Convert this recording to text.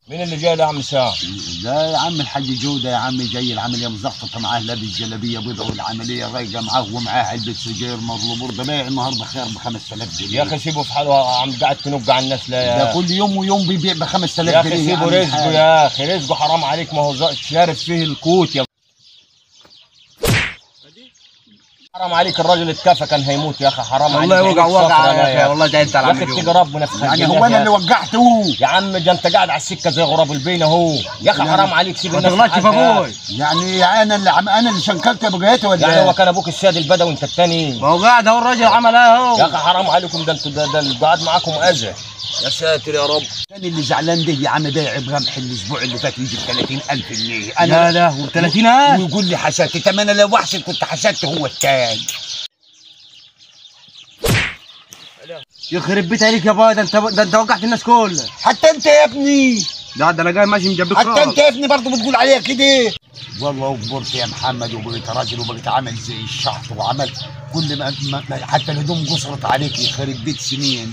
مين اللي جاي ده يا عم سام؟ ده يا عم الحاج جوده يا عم، جاي العمليه مزقططه معاه، لابس جلابيه بيضاء والعمليه رايقه معاه، ومعاه علبه سجاير مضروب برضه، بايع النهارده خير ب 5000 جنيه. يا اخي سيبه في حاله يا عم، قاعد تنق على الناس لا ده كل يوم ويوم بيبيع ب 5000 يا جنيه. اخي سيبه رزقه، يا اخي رزقه حرام عليك، ما هو شارب فيه الكوت يا حرام عليك. الراجل اتكفى كان هيموت يا اخي، حرام عليك. والله وقع يا اخي، والله ده انت يا اخي اتقي ربنا في يعني هو انا اللي وقعته يا عم؟ ده انت قاعد على السكه زي غراب البين اهو يا اخي، حرام عليك سيب ما الناس تغلطش في ابوي. يعني انا اللي شنكلت بقيته ولا يعني هو كان ابوك السيد البدوي وانت الثاني؟ ما هو قاعد اهو الراجل عمل ايه اهو. يا اخي حرام عليكم، ده انتوا ده اللي قاعد معاكم اذى. يا ساتر يا رب. كان اللي زعلان ده يا عم بايع برمح الاسبوع اللي فات يجي ب 30,000 جنيه. لا لا و30,000 ويقول لي حشدت. طب انا لو وحش كنت حشدت هو التاني. يخرب بيت عليك يا باي، ده انت وقعت الناس كلها. حتى انت يا ابني، ده انا جاي ماشي مجبك حتى انت يا ابني برضه بتقول عليها كده. والله وكبرت يا محمد وبقيت راجل وبقيت عامل زي الشحط، وعملت كل ما حتى الهدوم قصرت عليك، يخرب بيت سنين.